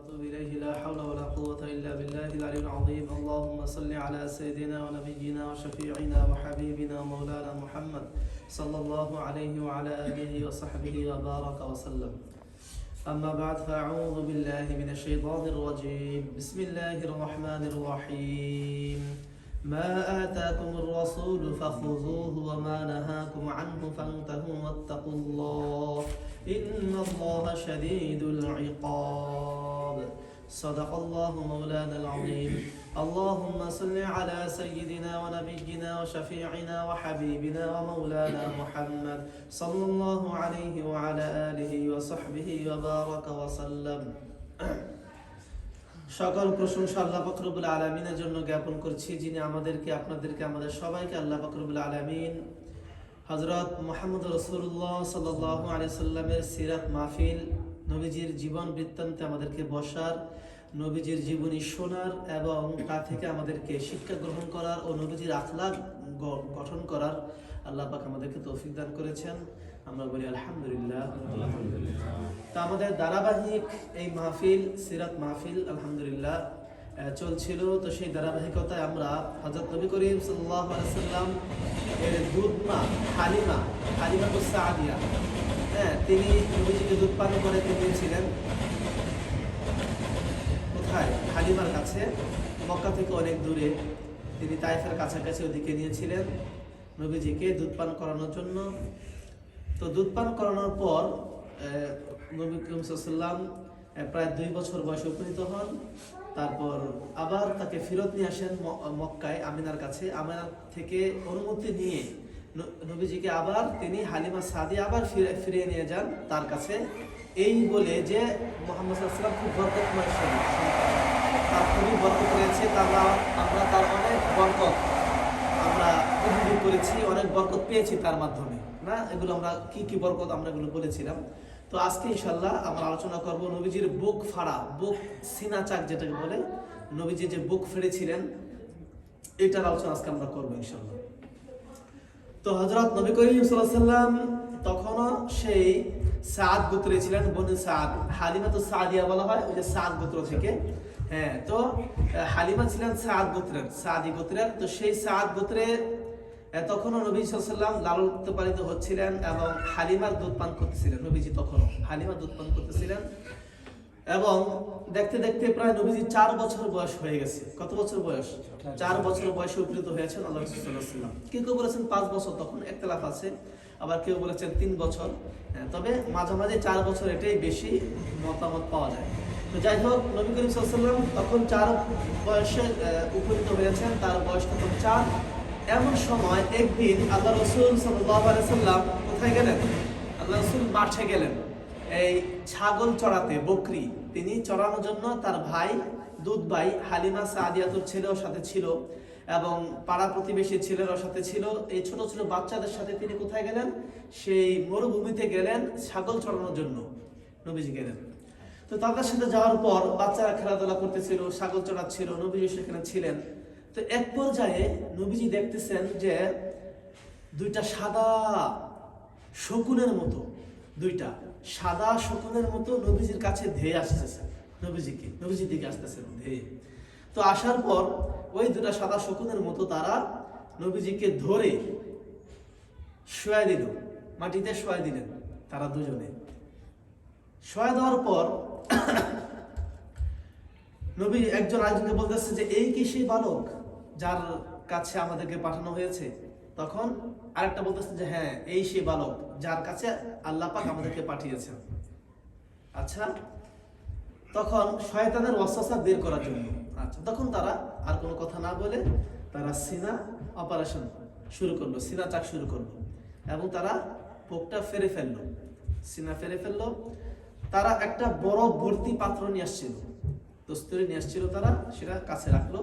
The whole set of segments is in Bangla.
وأتوب إليه لا حول ولا قوة إلا بالله العلي العظيم. اللهم صل على سيدنا ونبينا وشفيعنا وحبيبنا ومولانا محمد صلى الله عليه وعلى آله وصحبه وبارك وسلم. أما بعد فأعوذ بالله من الشيطان الرجيم. بسم الله الرحمن الرحيم. ما آتاكم الرسول فخذوه وما نهاكم عنه فانتهوا واتقوا الله إن الله شديد العقاب. صدق الله مولانا العظيم. اللهم صل على سيدنا ونبينا وشفيعنا وحبيبنا ومولانا محمد صلى الله عليه وعلى آله وصحبه وبارك وسلم. সকল প্রশংসা আল্লাহ পাক রব্বুল আলামিনের জন্য জ্ঞাপন করছি, যিনি আমাদেরকে, আপনাদেরকে, আমাদের সবাইকে আল্লাহ পাক রব্বুল আলামিন হযরত মুহাম্মদ রাসূলুল্লাহ সাল্লাল্লাহু আলাইহি সাল্লামের সিরাত মাহফিল, নবীজির জীবন বৃত্তান্তে আমাদেরকে বসার, নবীজির জীবনী শোনার এবং তা থেকে আমাদেরকে শিক্ষা গ্রহণ করার ও নবীজির আখলাক গঠন করার আল্লাহ পাক আমাদেরকে তৌফিক দান করেছেন। আমরা বলি আলহামদুলিল্লাহ। তা আমাদের ধারাবাহিক এই মাহফিল, সিরাত মাহফিল আলহামদুলিল্লাহ চলছিল। তো সেই ধারাবাহিকতায় আমরা হযরত নবী করিম সাল্লাল্লাহু আলাইহি সাল্লাম এর দুধমা হালিমাতুস সাদিয়া, তিনি নবীজিকে দুধ পান করে দিয়েছিলেন কোথায়? হালিমার কাছে, মক্কা থেকে অনেক দূরে। তিনি তায়েফের কাছাকাছি ওদিকে নিয়েছিলেন নবীজিকে দুধ পান করানোর জন্য। তো দুধ পান করানোর পর নবী করিম সাল্লাল্লাহু আলাইহি সাল্লাম প্রায় 2 বছর বয়সে উপনীত হন। তারপর আবার তাকে ফেরত নিয়ে আসেন মক্কায় আমিনার কাছে। আমিনা থেকে অনুমতি নিয়ে নবীজিকে আবার তিনি হালিমা সাদিয়া আবার ফিরিয়ে নিয়ে যান তার কাছে, এই বলে যে মুহাম্মদ সাল্লাল্লাহু আলাইহি ওয়াসাল্লাম খুব বরকতময় সন্তান, তার খুবই বরকত রয়েছে, আমরা তার অনেক বরকত আমরা উপভোগ করেছি, অনেক বরকত পেয়েছি তার মাধ্যমে। না, এগুলো আমরা কি বরকত আমরা এগুলো বলেছিলাম। তো আজকে ইনশাআল্লাহ আমরা আলোচনা করব নবীজির বুক ফাড়া, বুক সিনা চাক যেটাকে বলে, নবীজি যে বুক ফেড়েছিলেন এটার আলোচনা আজকে আমরা করব ইনশাআল্লাহ। তো হযরত নবী করিম সাল্লাল্লাহু আলাইহি সাল্লাম তখনও সেই সাদ গোত্রে ছিলেন, বনু সাদ, হালিমাতুস সাদিয়া বলা হয় ওই যে সাদ গোত্র থেকে। তো হালিমা ছিলেন সাদ গোত্রের, সাদি গোত্রের। তো সেই সাদ গোত্রে তখনও নবী সাল্লাল্লাহু আলাইহি সাল্লাম লালন পালিত হচ্ছিলেন এবং হালিমার দুধ পান করতেছিলেন। নবীজি তখনও হালিমার দুধ পান করতেছিলেন এবং দেখতে দেখতে প্রায় নবীজি 4 বছর বয়স হয়ে গেছে। কত বছর বয়স? 4 বছর বয়সে উপনীত হয়েছেন আল্লাহ রাসূল সাল্লাল্লাহু আলাইহি ওয়াসাল্লাম। কেউ বলেছেন 5 বছর, তখন ইখতিলাফ আছে, আবার কেউ বলেছেন 3 বছর। তবে মাঝামাঝি 4 বছর, এটাই বেশি মতামত পাওয়া যায়। তো যাই হোক, নবী করিম সাল্লাল্লাহু আলাইহি ওয়াসাল্লাম তখন 4 বয়সে উপনীত হয়েছেন, তার বয়স তখন 4। এমন সময় একদিন আল্লাহ রাসূল সাল্লাল্লাহু আলাইহি ওয়াসাল্লাম কোথায় গেলেন? আল্লাহ রাসূল মাঠে গেলেন এই ছাগল চড়াতে, বকরি তিনি চড়ানোর জন্য। তার ভাই, দুধ ভাই হালিমা সাদিয়াতুর ছেলেও সাথে ছিল এবং পাড়া প্রতিবেশী ছেলেরাও সাথে ছিল। এই ছোট ছোট বাচ্চাদের সাথে তিনি কোথায় গেলেন? সেই মরুভূমিতে গেলেন ছাগল চড়ানোর জন্য, নবীজি গেলেন। তো তাদের সাথে যাওয়ার পর বাচ্চারা খেলাধুলা করতেছিল, ছাগল চড়াচ্ছিল, নবীজি সেখানে ছিলেন। তো এক পর্যায়ে নবীজি দেখতেছেন যে 2টা সাদা শকুনের মতো, 2টা সাদা শকুনের মতো নবীজির কাছে ধেয়ে আসতেছে, নবীজির দিকে আসতেছেন ধেয়ে। তো আসার পর ওই 2টা সাদা শকুনের মতো তারা নবীজিকে ধরে শোয়া দিল, মাটিতে শোয়া দিলেন। তারা দুজনে শোয়া দেওয়ার পর নবী একজন আরেকজনকে বলতেছে যে এই কি সেই বালক যার কাছে আমাদেরকে পাঠানো হয়েছে? তখন আরেকটা বলতেছে যে হ্যাঁ, এই সেই বালক যার কাছে আল্লাহ পাক আমাদেরকে পাঠিয়েছেন। আচ্ছা, তখন শয়তানের ওয়াসওয়াসা বের করার জন্য, আচ্ছা, তখন তারা আর কোনো কথা না বলে তারা সিনা অপারেশন শুরু করলো, সিনা চাক শুরু করলো এবং তারা বুকটা ফেরে ফেললো, সিনা ফেরে ফেললো। তারা একটা বড় ভর্তি পাত্র নিয়ে আসছিল, দস্তরি নিয়ে আসছিল, তারা সেটা কাছে রাখলো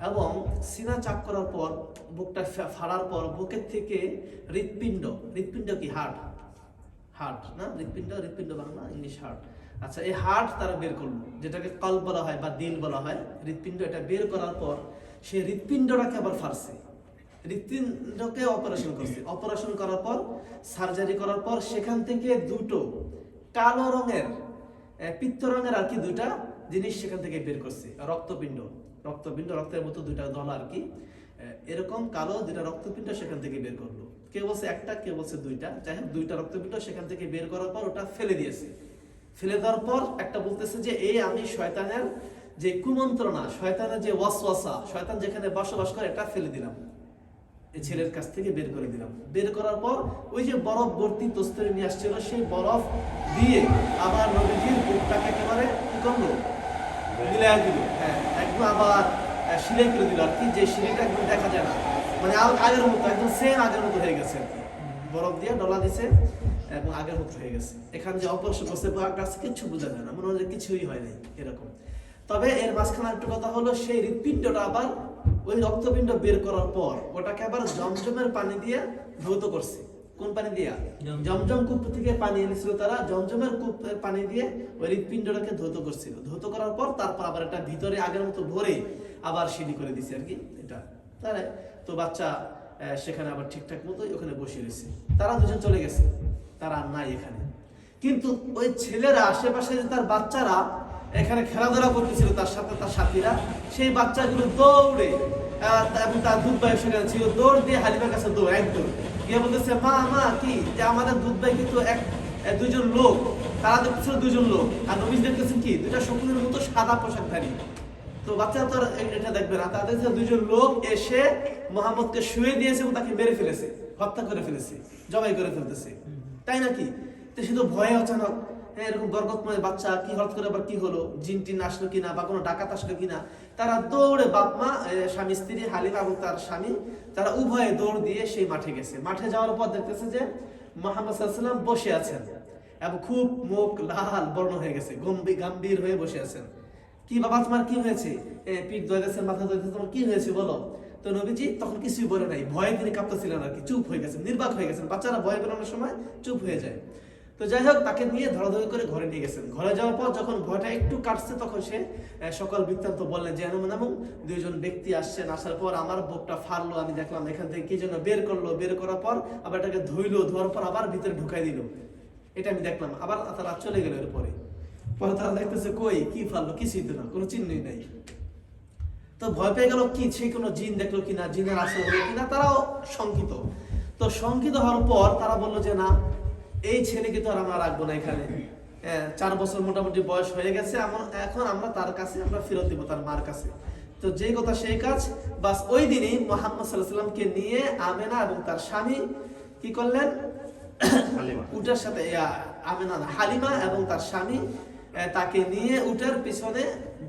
এবং সিনা চাক করার পর, বুকটা ফাড়ার পর বুকের থেকে হৃৎপিণ্ড কি? হার্ট না, হৃৎপিণ্ড বাংলা, ইংলিশ হার্ট। আচ্ছা, এই হার্ট তারা বের করলো, যেটাকে কল্ব বলা হয় বা দিল বলা হয়, হৃৎপিণ্ড। এটা বের করার পর সেই হৃৎপিণ্ডটাকে আবার ফাড়ছে, হৃৎপিণ্ডকে অপারেশন করার পর, সার্জারি করার পর সেখান থেকে 2টো কালো রঙের, পিত্ত রঙের আর কি 2টা জিনিস সেখান থেকে বের করছে, রক্তপিণ্ড। রক্তের মতো দুইটা দলা আর কি, এরকম কালো দুইটা রক্তপিণ্ড সেখান থেকে বের করলো। কেউ বলছে একটা, কেউ বলছে দুইটা, যাই হোক দুইটা রক্তপিণ্ড সেখান থেকে বের করার পর ওটা ফেলে দিয়েছে। ফেলে দেওয়ার পর একটা বলতেছে যে এই আমি শয়তানের যে কুমন্ত্রণা, শয়তানের যে ওয়াসওয়াসা, শয়তান যেখানে বসবাস করে, এটা ফেলে দিলাম, এই ছেলের কাছ থেকে বের করে দিলাম। বের করার পর ওই যে বরফ ভর্তি তস্তরি নিয়ে আসছিল, সেই বরফ দিয়ে আবার নবীজির বুকটাকে একেবারে কি করলো, মিলাই দিল। হ্যাঁ, একদম আবার সিলাই করে দিল আর কি, যে সিলাইটা একদম দেখা যায় না, মানে আগের মতো একদম সেম আগের মতো হয়ে গেছে। বরফ দিয়ে ডলা দিছে এবং আগের মতো হয়ে গেছে। এখানে যে অপারেশন করছে কাছে কিছু বোঝা যায় না, মনে হয় কিছুই হয় নাই এরকম। তবে এর মাঝখানে একটা কথা হলো, সেই হৃৎপিণ্ডটা আবার ওই রক্তপিণ্ড বের করার পর ওটাকে আবার জমজমের পানি দিয়ে ধৌত করছে। কোন পানি দিয়া? জমজম কূপ থেকে পানি এনেছিল তারা, জমজমের কূপের পানি দিয়ে ওই হৃৎপিণ্ডটাকে ধৌত করছিল। ধৌত করার পর তারপর আবার এটা ভিতরে আগের মতো ভরে আবার সিঁড়ি করে দিছে আর কি এটা। তাহলে তো বাচ্চা সেখানে আবার ঠিকঠাক মতো ওখানে বসে রয়েছে। তারা দুজন চলে গেছে, তারা নাই এখানে। কিন্তু ওই ছেলেরা আশেপাশে তার বাচ্চারা এখানে খেলাধুলা করতেছিল তার সাথে, তার সাথীরা, সেই বাচ্চাগুলো দৌড়ে এবং তার দুধ ভাই সেখানে ছিল, দৌড় দিয়ে হালিমার কাছে দৌড়, এক দৌড় গিয়ে বলতেছে, মা মা কি যে আমাদের দুধ ভাই কিন্তু দুইজন লোক, তারা দেখতেছিল দুইজন লোক, আর নবীজ দেখতেছেন কি দুইটা শকুনের মতো সাদা পোশাকধারী। তো বাচ্চারা তো এটা দেখবে না, তাদের দুইজন লোক এসে মোহাম্মদকে শুয়ে দিয়েছে এবং তাকে মেরে ফেলেছে, হত্যা করে ফেলেছে, জবাই করে ফেলতেছে, তাই নাকি? তো শুধু ভয়ে অচানক এরকম বরকতময় বাচ্চা, কি হঠাৎ করে আবার কি হলো, জিন টিন আসলো কিনা বা কোনো ডাকাত আসলো কিনা, তারা দৌড়ে বাপমা, স্বামী স্ত্রী হালিমা এবং তার স্বামী, তারা উভয়ে দৌড় দিয়ে সেই মাঠে গেছে। মাঠে যাওয়ার পর দেখতেছে যে মুহাম্মদ সাল্লাল্লাহু আলাইহি ওয়াসাল্লাম বসে আছেন এবং খুব মুখ লাল বর্ণ হয়ে গেছে, গম্ভীর হয়ে বসে আছেন। কি বাবা তোমার কি হয়েছে? পিঠ ধরে গেছে, মাথা ধরে গেছে, তোমার কি হয়েছে বলো? তো নবীজি তখন কিছুই বলে নাই, ভয়ে তিনি কাঁপতেছিলেন আর কি, চুপ হয়ে গেছেন, নির্বাক হয়ে গেছেন। বাচ্চারা ভয় পেলানোর সময় চুপ হয়ে যায়। তো যাই হোক, তাকে নিয়ে ধরাধরি করে ঘরে নিয়ে গেছেন। ঘরে যাওয়ার পর যখন ভয়টা একটু কাটছে, তখন সে সকল বৃত্তান্ত বললেন যে এমন দুইজন ব্যক্তি আসছেন, আসার পর আমার বুকটা ফাড়লো, আমি দেখলাম এখান থেকে কি যেন বের করলো, বের করার পর আবার এটাকে ধুইলো, ধোয়ার পর আবার ভিতরে ঢুকাই দিল, এটা আমি দেখলাম। আবার তারা চলে গেল। এরপরে পরে তারা দেখতেছে কই কি ফাড়লো, কিছুই তো না, কোনো চিহ্নই নাই। তো ভয় পেয়ে গেল, কি সে কোনো জিন দেখলো কিনা, জিনের আসর হলো কিনা, তারাও শঙ্কিত। তো শঙ্কিত হওয়ার পর তারা বললো যে না, এই ছেলেকে তো আর আমরা রাখবো না এখানে, 4 বছর মোটামুটি বয়স হয়ে গেছে, এখন আমরা তার কাছে আমরা ফেরত দিব, তার মার কাছে। তো যেই কথা সেই কাজ। বাস ওই দিনই মুহাম্মদ সাল্লাল্লাহু আলাইহি ওয়াসাল্লামকে নিয়ে আমেনা এবং তার স্বামী কি করলেন, উটের সাথে হালিমা এবং তার স্বামী তাকে নিয়ে উটের পিছনে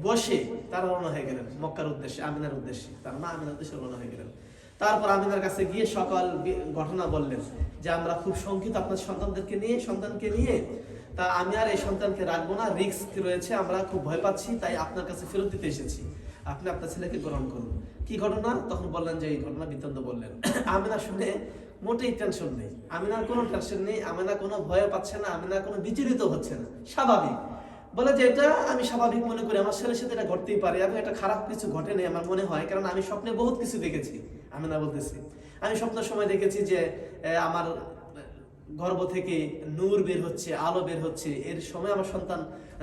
বসে তারা রওনা হয়ে গেলেন মক্কার উদ্দেশ্যে, আমিনার উদ্দেশ্যে। তার মা আমিনার উদ্দেশ্যে রওনা হয়ে গেলেন। তারপর আমিনার কাছে গিয়ে সকল ঘটনা বললেন যে আমরা খুব শঙ্কিত আপনার সন্তানকে নিয়ে, তা আমি আর এই সন্তানকে রাখবো না, রিস্ক রয়েছে, আমরা খুব ভয় পাচ্ছি, তাই আপনার কাছে ফেরত দিতে এসেছি, আপনি আপনার ছেলেকে গ্রহণ করুন। কি ঘটনা? তখন বললেন যে এই ঘটনা বৃত্তান্ত বললেন। আমিনা শুনে মোটেই টেনশন নেই, আমিনার কোনো টেনশন নেই, আমিনা কোনো ভয় পাচ্ছে না, আমিনা কোনো বিচলিত হচ্ছে না, স্বাভাবিক। বলে যে এটা আমি স্বাভাবিক মনে করি, আমার ছেলের সাথে এটা ঘটতেই পারে এবং এটা খারাপ কিছু ঘটেনি আমার মনে হয়, কারণ আমি স্বপ্নে বহুত কিছু দেখেছি। আমিনা বলতেছি, আমি স্বপ্নের সময় দেখেছি যে আমার গর্ভ থেকে নূর বের হচ্ছে, আলো বের হচ্ছে, এর সময় আমার সন্তান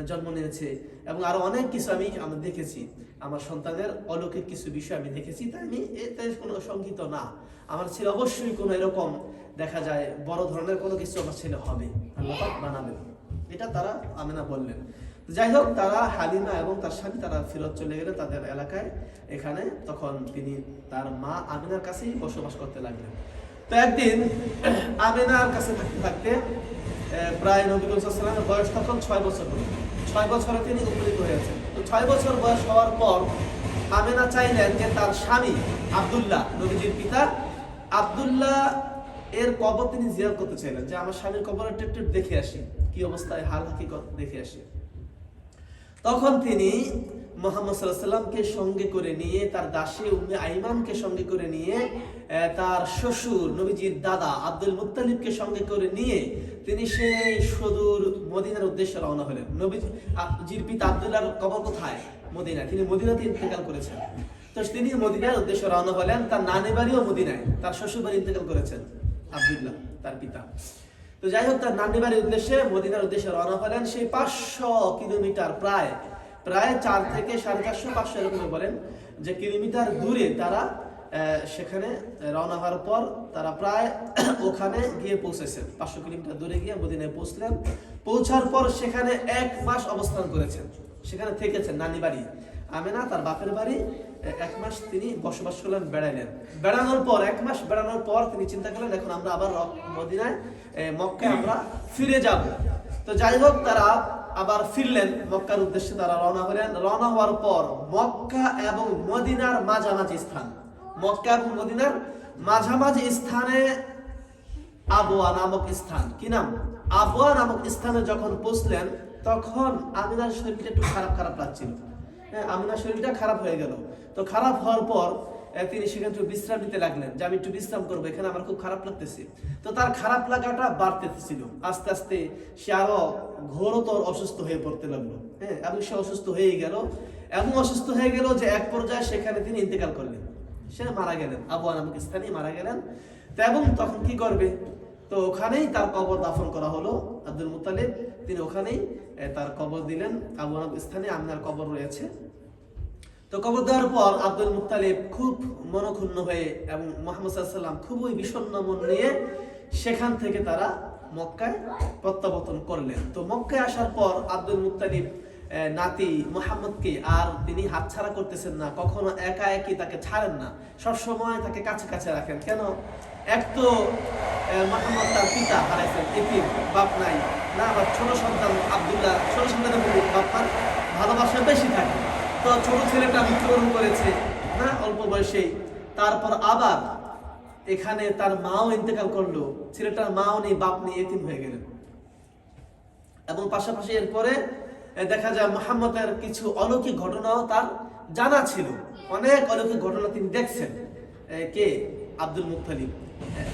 জন্ম নিয়েছে, এবং আরো অনেক কিছু আমি দেখেছি, আমার সন্তানের অলৌকিক কিছু বিষয় আমি দেখেছি, তাই আমি এতে কোনো শঙ্কিত না। আমার ছেলে অবশ্যই কোনো এরকম দেখা যায় বড় ধরনের কোনো কিছু আমার ছেলে হবে, আল্লাহ পাক বানাবেন, এটা তারা আমিনা বললেন। যাই হোক, তারা হালিমা এবং তার স্বামী তারা ফেরত চলে গেলে তাদের এলাকায়। এখানে তখন তিনি তার মা আমিনার কাছেই বসবাস করতে লাগলেন। তো একদিন আমিনার কাছে থাকতে থাকতে প্রায় নবী করিম সাল্লাল্লাহু আলাইহি ওয়াসাল্লামের বয়স তখন 6 বছর হলো। 6 বছরে তিনি উপনীত হয়েছেন। তো 6 বছর বয়স হওয়ার পর আমিনা চাইলেন যে তার স্বামী আব্দুল্লাহ, নবীজির পিতা আব্দুল্লাহ এর কবর তিনি জিয়ারত করতে চাইলেন, যে আমার স্বামীর কবরটা একটু দেখে আসি, কি অবস্থায়, হাল হাকিকত দেখে আসি। তখন তিনি মুহাম্মদ সাল্লাল্লাহু আলাইহি ওয়াসাল্লামকে সঙ্গে করে নিয়ে, তার দাসী উম্মে আইমানকে সঙ্গে করে নিয়ে, তার শ্বশুর নবীজির দাদা আব্দুল মুত্তালিবকে সঙ্গে করে নিয়ে তিনি সেই সুদূর মদিনার উদ্দেশ্যে রওনা হলেন। নবীজির পিতা আব্দুল্লাহর কবর কোথায়? মদিনায়। তিনি মদিনাতে ইন্তেকাল করেছেন। তো তিনি মদিনার উদ্দেশ্যে রওনা হলেন। তার নানি বাড়িও মদিনায়, তার শ্বশুর বাড়ি ইন্তেকাল করেছেন আব্দুল্লাহ তার পিতা। তো যাই হোক, তার নানি বাড়ির উদ্দেশ্যে মদিনার উদ্দেশ্যে রওনা হলেন। সেই 500 কিলোমিটার প্রায় প্রায় 4 থেকে 450-500 এরকম বলেন যে কিলোমিটার দূরে তারা সেখানে রওনা হওয়ার পর তারা প্রায় ওখানে গিয়ে পৌঁছেছেন। 500 কিলোমিটার দূরে গিয়ে মদিনায় পৌঁছলেন। পৌঁছার পর সেখানে 1 মাস অবস্থান করেছেন, সেখানে থেকেছেন। নানি বাড়ি আমেনা, তার বাপের বাড়ি, 1 মাস তিনি বসবাস করলেন, বেড়াইলেন। বেড়ানোর পর 1 মাস বেড়ানোর পর তিনি চিন্তা করলেন এখন আমরা আবার মদিনায় মক্কায় আমরা ফিরে যাব। তো যাই হোক, তারা আবার ফিরলেন মক্কার উদ্দেশ্যে, তারা রওনা হলেন। রওনা হওয়ার পর মক্কা এবং মদিনার মাঝামাঝি স্থান, মক্কা এবং মদিনার মাঝামাঝি স্থানে আবওয়া নামক স্থান, কি নাম? আবওয়া নামক স্থানে যখন পৌঁছলেন তখন আমিনার শরীরটা একটু খারাপ লাগছিল। আমিনার শরীরটা খারাপ হয়ে গেল। তো খারাপ হওয়ার পর তিনি সেখানে একটু বিশ্রাম নিতে লাগলেন, যে আমি একটু বিশ্রাম করবো, এখানে আমার খুব খারাপ লাগতেছে। তো তার খারাপ লাগাটা বাড়তেছিল, আস্তে আস্তে সে আরো ঘোরতর অসুস্থ হয়ে পড়তে লাগলো। এবং সে অসুস্থ হয়ে গেল, এমন অসুস্থ হয়ে গেল যে এক পর্যায়ে সেখানে তিনি ইন্তেকাল করলেন, সে মারা গেলেন, আবওয়া নামক স্থানে মারা গেলেন। তো এবং তখন কি করবে? তো ওখানেই তার কবর দাফন করা হলো। আব্দুল মুত্তালিব তিনি ওখানেই তার কবর দিলেন, আবওয়া নামক স্থানে আমিনার কবর রয়েছে। তো কবর দেওয়ার পর আব্দুল মুত্তালিব খুব মনক্ষুণ্ণ হয়ে এবং মুহাম্মদ সাল্লাল্লাহু আলাইহি ওয়াসাল্লাম খুবই বিষণ্ণ মন নিয়ে সেখান থেকে তারা মক্কায় প্রত্যাবর্তন করলেন। তো মক্কায় আসার পর আব্দুল মুত্তালিব নাতি মুহাম্মদকে আর তিনি হাতছাড়া করতেছেন না, কখনো একা একই তাকে ছাড়েন না, সবসময় তাকে কাছে কাছে রাখেন। কেন? এক তো মুহাম্মদ তার পিতা হারাইছেন, এতিম, বাপ নাই না, আবার ছোট সন্তান আব্দুল্লাহ, ছোট সন্তানের প্রতি বাবার ভালোবাসা বেশি থাকে। তো ছোট ছেলেটা মৃত্যুবরণ করেছে না অল্প বয়সেই, তারপর আবার এখানে তার মাও ইন্তেকাল করলো, ছেলেটার মাও নেই, বাপ নেই, এতিম হয়ে গেলেন। এবং পাশাপাশি এরপরে দেখা যায় মুহাম্মদের কিছু অলৌকিক ঘটনাও তার জানা ছিল, অনেক অলৌকিক ঘটনা তিনি দেখছেন। কে? Abdul Muttalib.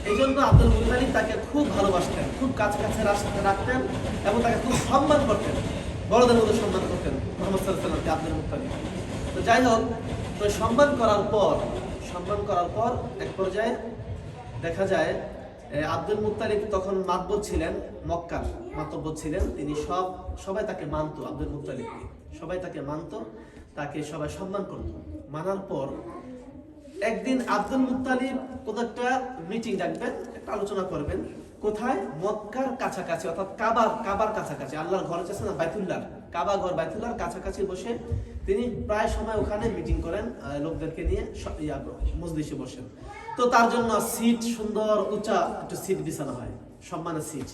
এই জন্য আব্দুল মুত্তালিব তাকে খুব ভালোবাসতেন, খুব কাছে কাছে রাখতেন এবং তাকে খুব সম্মান করতেন, বড়দের মধ্যে সম্মান করতেন মুহাম্মদ সাল্লাল্লাহু আলাইহি ওয়াসাল্লামকে আব্দুল মুত্তালিব। তো যাই হোক, তো সম্মান করার পর এক পর্যায়ে দেখা যায় আব্দুল মুত্তালিব তখন মাতবর ছিলেন, মক্কার মাতব্বর ছিলেন তিনি। সবাই তাকে মানতো, আব্দুল মুত্তালিবকে সবাই তাকে মানতো, তাকে সবাই সম্মান করত। মানার পর একদিন আব্দুল মুত্তালিব কোন একটা মিটিং ডাকবেন, একটা আলোচনা করবেন। কোথায়? মক্কার কাছাকাছি, অর্থাৎ কাবার কাছাকাছি, আল্লাহর ঘর আছে না বাইতুল্লাহ, কাবা ঘর বাইতুল্লাহর কাছাকাছি বসে তিনি প্রায় সময় ওখানে মিটিং করেন, লোকদেরকে নিয়ে মজলিসে বসেন। তো তার জন্য সিট সুন্দর উঁচা একটু সিট বিছানো হয়, সম্মানের সিট।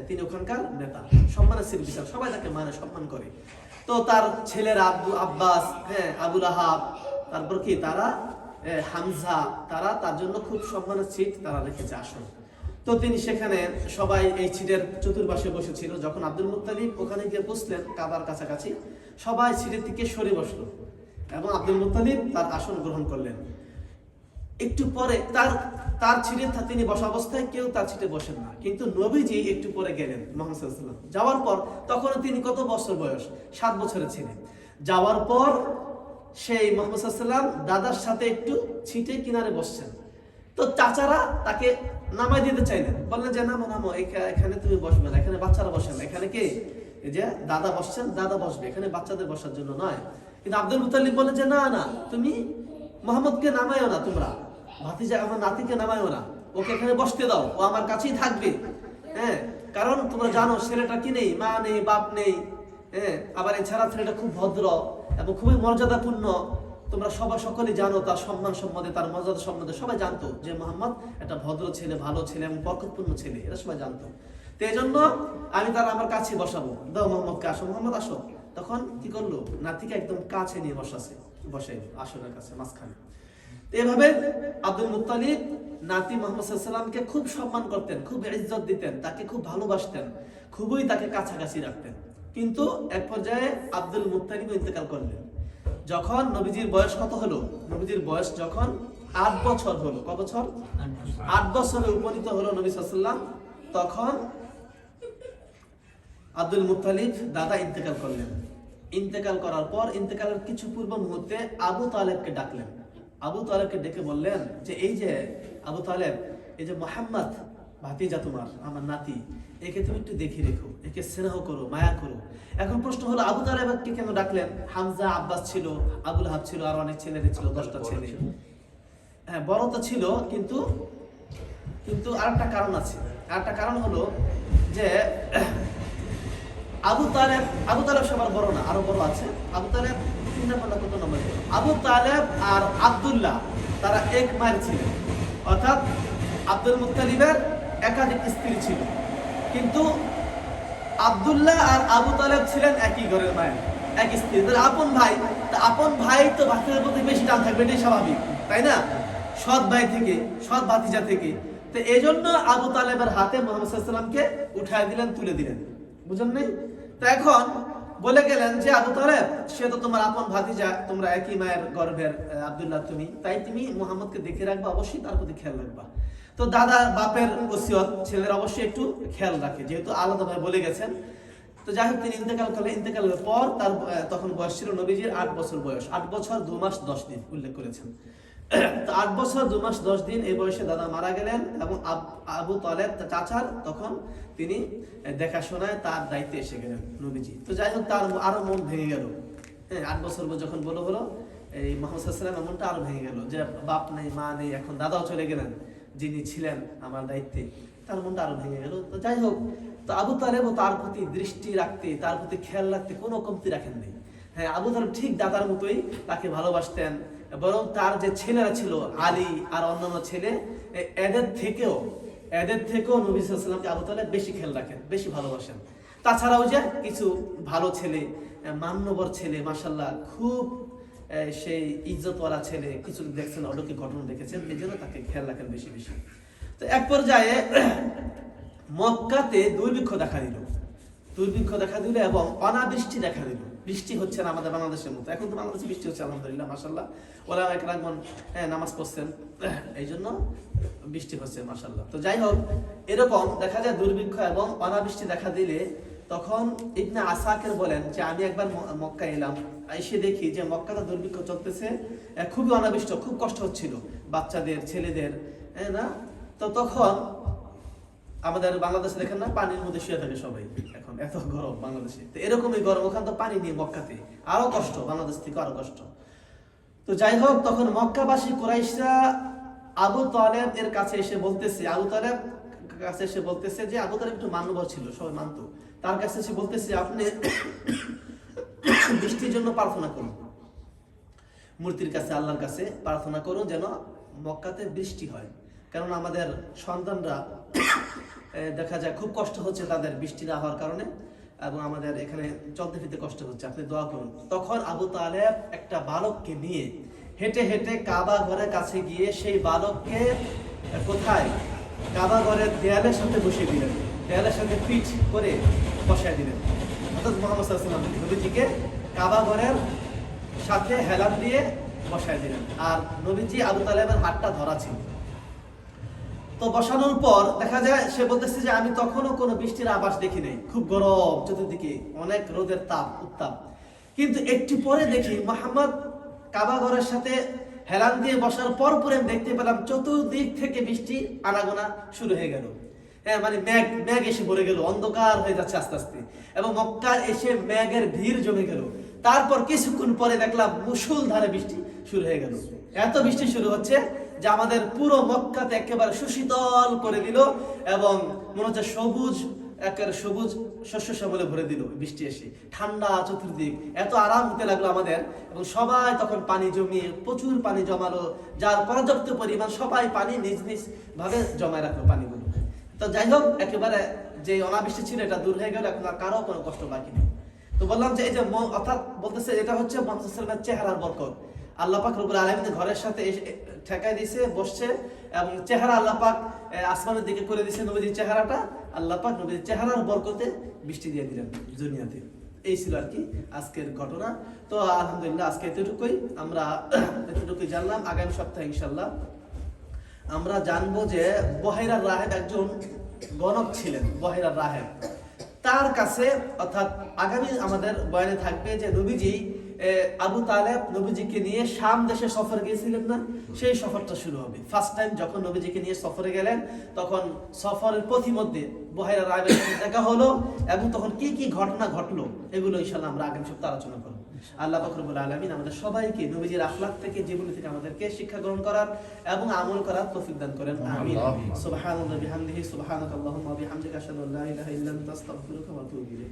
তিনি ওখানকার নেতা, সম্মানের সিট বিছানো, সবাই তাকে মানে সম্মান করে। তো তার ছেলেরা আব্বাস, আবু লাহাব, তারপর কি তারা হামজা, তারা তার জন্য খুব সম্মানের সিট তারা রেখেছে, আসন। তো তিনি সেখানে সবাই এই সিটের চতুর্পাশে বসেছিল। যখন আব্দুল মুত্তালিব ওখানে গিয়ে বসলেন কাবার কাছাকাছি, সবাই সিটের থেকে সরে বসলো এবং আব্দুল মুত্তালিব তার আসন গ্রহণ করলেন। একটু পরে তার সিটে তিনি বসা অবস্থায় কেউ তার সিটে বসেন না, কিন্তু নবীজি একটু পরে গেলেন মুহাম্মদ সাল্লাল্লাহু আলাইহি ওয়াসাল্লাম। যাওয়ার পর তখন তিনি কত বছর বয়স? 7 বছরের ছিলেন। যাওয়ার পর সেই মুহাম্মদ সাল্লাল্লাহু আলাইহি ওয়াসাল্লাম দাদার সাথে একটু ছিটে কিনারে বসছেন। তো চাচারা তাকে নামাই দিতে চাইলেন, বললেন যে নামো, এখানে তুমি বসবে না, এখানে বাচ্চারা বসে না, এখানে কে? এই যে দাদা বসছেন, দাদা বসবে, এখানে বাচ্চাদের বসার জন্য নয়। কিন্তু আব্দুল মুত্তালিব বললেন যে না, তুমি মুহাম্মদকে নামাইও না, তোমরা ভাতিজা আমার নাতিকে নামাইও না, ওকে এখানে বসতে দাও, ও আমার কাছেই থাকবে। কারণ তোমরা জানো ছেলেটা কি নেই, মা নেই, বাপ নেই। আবার এছাড়া ছেলেটা খুব ভদ্র এবং খুবই মর্যাদাপূর্ণ। তোমরা সকলেই জানো তার সম্মান সম্বন্ধে, তার মর্যাদা সম্বন্ধে সবাই জানতো যে মুহাম্মদ একটা ভদ্র ছেলে, ভালো ছেলে এবং বরকতপূর্ণ ছেলে, এরা সবাই জানতো। তো এই জন্য আমি আমার কাছে বসাবো, দাও মুহাম্মদকে, আসো মুহাম্মদ আসো। তখন কি করলো? নাতিকে একদম কাছে নিয়ে বসে আসনের কাছে মাঝখানে। এভাবে আব্দুল মুত্তালিব নাতি মুহাম্মদ সাল্লাল্লাহু আলাইহি ওয়াসাল্লামকে খুব সম্মান করতেন, খুব ইজ্জত দিতেন, তাকে খুব ভালোবাসতেন, খুবই তাকে কাছাকাছি রাখতেন। কিন্তু এক পর্যায়ে আব্দুল মুত্তালিব ইন্তেকাল করলেন। যখন নবীজির বয়স কত হলো? নবীজির বয়স যখন 8 বছর হলো। কত বছর? 8 বছরে উপনীত হলো নবী সাল্লাল্লাহু আলাইহি ওয়াসাল্লাম, তখন আব্দুল মুত্তালিব দাদা ইন্তেকাল করলেন। ইন্তেকাল করার পর ইন্তেকালের কিছু পূর্ব মুহূর্তে আবু তালেবকে ডাকলেন। আবু তালেবকে ডেকে বললেন যে এই যে আবু তালেব, এই যে মুহাম্মদ ভাতিজা তোমার, আমার নাতি, একে তুমি একটু দেখে রেখো, একে স্নেহ করো, মায়া করো। এখন প্রশ্ন হলো আবু তালেবকে কেন ডাকলেন? হামজা, আব্বাস ছিল, আবুল হাব ছিল, আর অনেক ছেলেদের ছিল, 10টা ছেলে। হ্যাঁ, বড় তো ছিল, কিন্তু কিন্তু আরেকটা কারণ আছে। আরেকটা কারণ হলো যে আবু তালেব সবার বড় না, আরো বড় আছে। আবু তালেব 3 নম্বর না কত নম্বর? আবু তালেব আর আব্দুল্লাহ তারা এক মায়ের ছিলেন, অর্থাৎ আব্দুল মুত্তালিবের একাধিক স্ত্রী ছিল, কিন্তু আব্দুল্লাহ আর আবু তালেব ছিলেন একই ঘরের মায়ের, এক স্ত্রী, তাহলে আপন ভাই। তা আপন ভাই তো ভাতিজার প্রতি বেশি টান থাকবে, এটাই স্বাভাবিক, তাই না? সৎ ভাই থেকে, সৎ ভাতিজা থেকে। তো এই জন্য আবু তালেবের হাতে মুহাম্মদ সাল্লাল্লাহু আলাইহি ওয়াসাল্লামকে উঠায় দিলেন, তুলে দিলেন, বুঝেন নাই? তো এখন বলে গেলেন যে আবু তালেব, সে তো তোমার আপন ভাতিজা, তোমরা একই মায়ের গর্ভের, আব্দুল্লাহ তুমি, তাই তুমি মুহাম্মদকে দেখে রাখবা, অবশ্যই তার প্রতি খেয়াল রাখবা। তো দাদা বাপের ওসিয়ত ছেলের অবশ্যই একটু খেয়াল রাখে, যেহেতু আলাদাভাবে বলে গেছেন। তো যাই হোক, তিনি ইন্তেকাল করলেন। ইন্তেকালের পর তার তখন বয়স ছিল নবীজির 8 বছর বয়স, 8 বছর 2 মাস 10 দিন উল্লেখ করেছেন। তো 8 বছর 2 মাস 10 দিন এই বয়সে দাদা মারা গেলেন, এবং আবু তালেব চাচার তখন তিনি দেখাশোনায় তার দায়িত্বে এসে গেলেন নবীজি। তো যাই হোক, তার আরো মন ভেঙে গেল। হ্যাঁ, 8 বছর যখন হলো এই মুহাম্মদ সাল্লাল্লাহু আলাইহি ওয়াসাল্লাম, মনটা আরো ভেঙে গেল যে বাপ নেই, মা নেই, এখন দাদাও চলে গেলেন যিনি ছিলেন আমার দায়িত্বে, তার মনটা আরো ভেঙে গেল। তো যাই হোক, তো আবু তালেবও তার প্রতি দৃষ্টি রাখতে, তার প্রতি খেয়াল রাখতে কোনো কমতি রাখেননি। হ্যাঁ, আবু তালেব ঠিক দাদার মতোই তাকে ভালোবাসতেন, বরং তার যে ছেলেরা ছিল আলী আর অন্যান্য ছেলে, এদের থেকেও নবী সাল্লাল্লাহু আলাইহি ওয়াসাল্লামকে আবু তালেব বেশি খেয়াল রাখেন, বেশি ভালোবাসেন। তাছাড়াও যে কিছু ভালো ছেলে, মান্যবর ছেলে, মাশাআল্লাহ, খুব সেই ইজ্জতওয়ালা ছেলে কিছু দেখছেন, অলৌকিক ঘটনা দেখেছেন, এই জন্য তাকে খেয়াল রাখেন বেশি বেশি। তো এক পর্যায়ে মক্কাতে দুর্ভিক্ষ দেখা দিল এবং অনাবৃষ্টি দেখা দিল। বৃষ্টি হচ্ছে না আমাদের বাংলাদেশের মতো। এখন তো বাংলাদেশে বৃষ্টি হচ্ছে আলহামদুলিল্লাহ, মাশাআল্লাহ, ওলামা একরামগণ নামাজ পড়ছেন, এই জন্য বৃষ্টি হচ্ছে মাশাআল্লাহ। তো যাই হোক, এরকম দেখা যায় দুর্ভিক্ষ এবং অনাবৃষ্টি দেখা দিলে তখন ইবনে আসাকির বলেন যে আমি একবার মক্কা এলাম, এসে দেখি যে মক্কাতে দুর্ভিক্ষ চলতেছে, খুবই অনাবৃষ্ট, খুব কষ্ট হচ্ছিল বাচ্চাদের, ছেলেদের, না? তো তখন আমাদের বাংলাদেশে দেখেন না, পানির মধ্যে শুয়ে থাকে সবাই, এখন এত গরম বাংলাদেশে। তো এরকমই গরম, ওখানে তো পানি নেই মক্কাতে, আরো কষ্ট, বাংলাদেশ থেকে আরো কষ্ট। তো যাই হোক, তখন মক্কাবাসী কুরাইশরা আবু তালেব এর কাছে এসে বলতেছে, যে আবু তালেব একটু মান্যবর ছিল, সবাই মানত, তার কাছে এসে বলতেছে আপনি বৃষ্টির জন্য প্রার্থনা করুন, মূর্তির কাছে, আল্লাহর কাছে প্রার্থনা করুন যেন মক্কাতে বৃষ্টি হয়, কারণ আমাদের সন্তানরা দেখা যায় খুব কষ্ট হচ্ছে তাদের বৃষ্টি না হওয়ার কারণে, এবং আমাদের এখানে চলতে ফিরতে কষ্ট হচ্ছে, আপনি দোয়া করুন। তখন আবু তালেব একটা বালককে নিয়ে হেঁটে হেঁটে কাবা ঘরের কাছে গিয়ে সেই বালককে কোথায়, কাবা ঘরের দেয়ালের সাথে বসিয়ে দিলেন, দেয়ালের সাথে পিঠ করে বসায় দিলেন, অর্থাৎ মুহাম্মদ সাল্লাল্লাহু আলাইহি ওয়াসাল্লাম নবীজিকে কাবা ঘরের সাথে হেলান দিয়ে বসায় দিলেন, আর নবীজি আবু তালেবের হাতটা ধরা ছিল। তো বসানোর পর দেখা যায় সে বলতেছে যে আমি তখনও কোনো বৃষ্টির আভাস দেখি নাই, খুব গরম চতুর্দিকে, অনেক রোদের উত্তাপ, কিন্তু একটু পরে দেখি মুহাম্মদ কাবা ঘরের সাথে হেলান দিয়ে বসার পর আমি দেখতে পেলাম চতুর্দিক থেকে বৃষ্টি আনাগোনা শুরু হয়ে গেল। হ্যাঁ, মানে মেঘ এসে ভরে গেল, অন্ধকার হয়ে যাচ্ছে আস্তে আস্তে, এবং মক্কা এসে মেঘের ভিড় জমে গেল। তারপর কিছুক্ষণ পরে দেখলাম মুষলধারে বৃষ্টি শুরু হয়ে গেল। এত বৃষ্টি শুরু হচ্ছে যে আমাদের পুরো মক্কাতে একেবারে সুশীতল করে দিল, এবং মনে হচ্ছে একেবারে সবুজ শস্য শ্যামলে ভরে দিল বৃষ্টি এসে, ঠান্ডা চতুর্দিক, এত আরাম হতে লাগলো আমাদের। এবং সবাই তখন পানি জমিয়ে, প্রচুর পানি জমালো, যার পর্যাপ্ত পরিমাণ, সবাই পানি নিজ নিজ ভাবে জমায় রাখলো পানিগুলো। তো যাই হোক, একেবারে যে অনাবৃষ্টি ছিল এটা দূর হয়ে গেল, এখন আর কারো কোনো কষ্ট বাকি নেই। তো বললাম যে এই যে অর্থাৎ বলতেছে এটা হচ্ছে মুহাম্মদ সাল্লাল্লাহু আলাইহি ওয়াসাল্লামের চেহারার বরকত। আল্লাহ পাক রব্বুল আলামিন ঘরের সাথে ঠেকায় দিয়েছে, বসছে, এবং চেহারা আল্লাহ পাক আসমানের দিকে করে দিয়েছে নবীজির চেহারাটা, আল্লাহ পাক নবীজির চেহারার বরকতে বৃষ্টি দিয়ে দিলেন দুনিয়াতে। এই ছিল আর কি আজকের ঘটনা। তো আলহামদুলিল্লাহ আজকে আমরা এতটুকুই জানলাম। আগামী সপ্তাহে ইনশাআল্লাহ আমরা জানবো যে বহিরার রাহেব একজন গণক ছিলেন, বহিরার রাহেব, তার কাছে, অর্থাৎ আগামী আমাদের বয়ানে থাকবে যে নবীজি আবু তালেব নবীজিকে নিয়ে শাম দেশে সফরে গিয়েছিলেন না, সেই সফরটা শুরু হবে। ফার্স্ট টাইম যখন নবীজিকে নিয়ে সফরে গেলেন, তখন সফরের পথিমধ্যে বুহাইরা রাহিবের সাথে দেখা হলো, এবং তখন কি কি ঘটনা ঘটলো এগুলো ইনশাআল্লাহ আমরা আগামী সপ্তাহে আলোচনা করব। আল্লাহ পাক রব্বুল আলামিন আমাদের সবাইকে নবীজির আখলাক থেকে, জীবনী থেকে আমাদেরকে শিক্ষা গ্রহণ করার এবং আমল করার তৌফিক দান করেন। আমিন। সুবহানাল্লাহি বিহামদিহি সুবহানাকাল্লাহুম্মা ওয়া বিহামদিকা আশহাদু আল্লা ইলাহা ইল্লা আনতা আস্তাগফিরুকা ওয়া আতুবু ইলাইক।